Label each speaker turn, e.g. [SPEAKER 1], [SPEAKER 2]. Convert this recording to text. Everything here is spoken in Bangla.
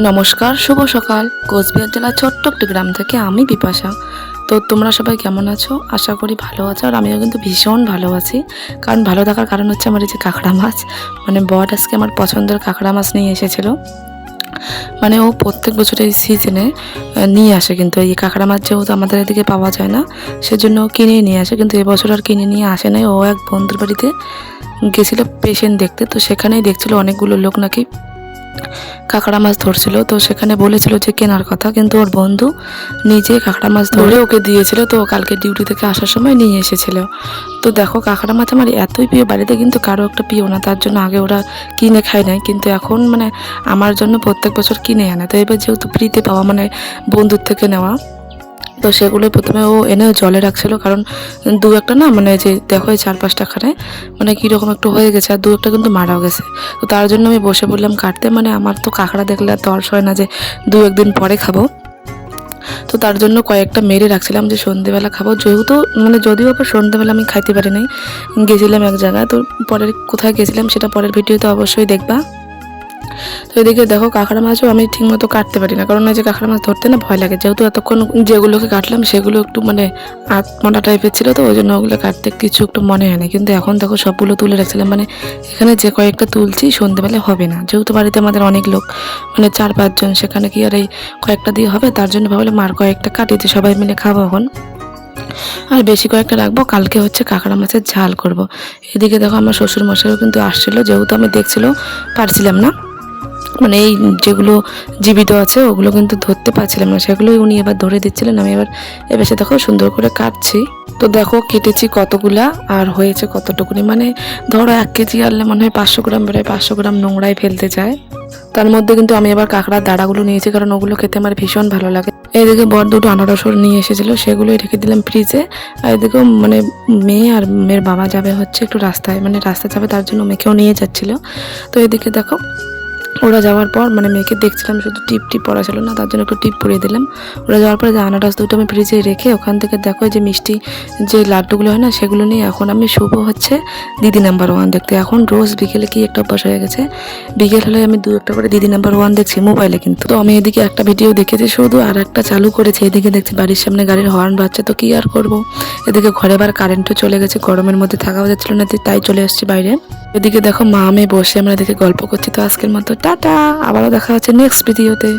[SPEAKER 1] নমস্কার, শুভ সকাল। কোচবিহার জেলার ছোট্ট একটি গ্রাম থেকে আমি বিপাশা। তো তোমরা সবাই কেমন আছো? আশা করি ভালো আছো। আর আমিও কিন্তু ভীষণ ভালো আছি। কারণ ভালো থাকার কারণ হচ্ছে আমার এই যে কাঁকড়া মাছ, মানে বর আজকে আমার পছন্দের কাঁকড়া মাছ নিয়ে এসেছিলো। মানে ও প্রত্যেক বছর এই সিজনে নিয়ে আসে, কিন্তু এই কাঁকড়া মাছ যেহেতু আমাদের এদিকে পাওয়া যায় না, সেজন্য ও কিনেই নিয়ে আসে। কিন্তু এবছর আর কিনে নিয়ে আসে নাই। ও এক বন্ধুর বাড়িতে গেছিলো পেশেন্ট দেখতে, তো সেখানেই দেখছিলো অনেকগুলো লোক নাকি কাঁকড়া মাছ ধরছিল। তো সেখানে বলেছিল যে কেনার কথা, কিন্তু ওর বন্ধু নিজে কাঁকড়া মাছ ধরে ওকে দিয়েছিল। তো কালকে ডিউটি থেকে আসার সময় নিয়ে এসেছিল। তো দেখো, কাঁকড়া মাছ আমার এতই প্রিয়, বাড়িতে কিন্তু কারো একটা প্রিয় না, তার জন্য আগে ওরা কিনে খায় নাই, কিন্তু এখন মানে আমার জন্য প্রত্যেক বছর কিনে আনে। তো এবার যেহেতু ফ্রিতে পাওয়া, মানে বন্ধুর থেকে নেওয়া, তো সেগুলো প্রথমে ও এনে জলে রাখছিল। কারণ দু একটা না, মানে যে দেখো এই 4-5টা খানায় মানে কীরকম একটু হয়ে গেছে, আর দু একটা কিন্তু মারাও গেছে। তো তার জন্য আমি বসে বললাম কাটতে। মানে আমার তো কাঁকড়া দেখলে আর তর্স হয় না যে 2-1 দিন পরে খাবো। তো তার জন্য কয়েকটা মেরে রাখছিলাম যে সন্ধেবেলা খাবো। যেহেতু মানে যদিও আবার সন্ধেবেলা আমি খাইতে পারি নাই, গেছিলাম এক জায়গায়। তো পরের কোথায় গেছিলাম সেটা পরের ভিডিওতে অবশ্যই দেখবা। তো এদিকে দেখো, কাঁকড়া মাছও আমি ঠিকমতো কাটতে পারি না, কারণ ওই যে কাঁকড়া মাছ ধরতে না ভয় লাগে। যেহেতু এতক্ষণ যেগুলোকে কাটলাম সেগুলো একটু মানে আধমোটা টাইপের ছিল, তো ওই জন্য ওগুলো কাটতে কিছু একটু মনে হয় না। কিন্তু এখন দেখো সবগুলো তুলে রাখছিলাম, মানে এখানে যে কয়েকটা তুলছি সন্ধেবেলা হবে না, যেহেতু বাড়িতে আমাদের অনেক লোক, মানে 4-5 জন, সেখানে কি আর এই কয়েকটা দিয়ে হবে? তার জন্য ভাবলাম আর কয়েকটা কাটিয়ে সবাই মিলে খাবো এখন। আর বেশি কয়েকটা রাখবো, কালকে হচ্ছে কাঁকড়া মাছের ঝাল করব। এদিকে দেখো আমার শ্বশুর মশাইও কিন্তু আসছিল, যেহেতু আমি দেখছিল পারছিলাম না, মানে এই যেগুলো জীবিত আছে ওগুলো কিন্তু ধরতে পারছিলাম না, সেগুলোই উনি এবার ধরে দিচ্ছিলেন। আমি এবার সে দেখো সুন্দর করে কাটছি। তো দেখো কেটেছি কতগুলা আর হয়েছে কতটুকুনি, মানে ধরো 1 কেজি আনলে মনে হয় 500 গ্রাম বেরোয়। 500 গ্রাম নোংরাই ফেলতে চায়। তার মধ্যে কিন্তু আমি এবার কাঁকড়ার দাঁড়াগুলো নিয়েছি, কারণ ওগুলো খেতে আমার ভীষণ ভালো লাগে। এদিকে বর দুটো আনারসর নিয়ে এসেছিলো, সেগুলোই রেখে দিলাম ফ্রিজে। আর এদিকেও মানে মেয়ে আর মেয়ের বাবা যাবে হচ্ছে একটু রাস্তায়, মানে রাস্তা যাবে, তার জন্য মেয়েকেও নিয়ে যাচ্ছিলো। তো এদিকে দেখো ওরা যাওয়ার পর মানে মেয়েকে দেখছিলাম, শুধু টিপ পরা ছিল না, তার জন্য একটু টিপ পরিয়ে দিলাম। ওরা যাওয়ার পরে যে আনারস দুটো আমি ফ্রিজে রেখে ওখান থেকে দেখো যে মিষ্টি যে লাড্ডুগুলো হয় না, সেগুলো নিয়ে এখন আমি শুভ হচ্ছে দিদি নাম্বার 1 দেখতে। এখন রোজ বিকেলে কি একটা অভ্যাস হয়ে গেছে, বিকেল হলে আমি 2-1টা করে দিদি নাম্বার 1 দেখছি মোবাইলে। কিন্তু তো আমি এদিকে একটা ভিডিও দেখেছি শুধু, আর একটা চালু করেছি। এদিকে দেখছি বাড়ির সামনে গাড়ির হর্ন বাজছে, তো কি আর করবো। এদিকে ঘরে আবার কারেন্টও চলে গেছে, গরমের মধ্যে থাকাও যাচ্ছিল না, তাই চলে আসছি বাইরে। এদিকে দেখো মা আমি বসে আমরা এদিকে গল্প করছি। তো আজকের মতো টাটা, আবারও দেখা হচ্ছে নেক্সট ভিডিওতে।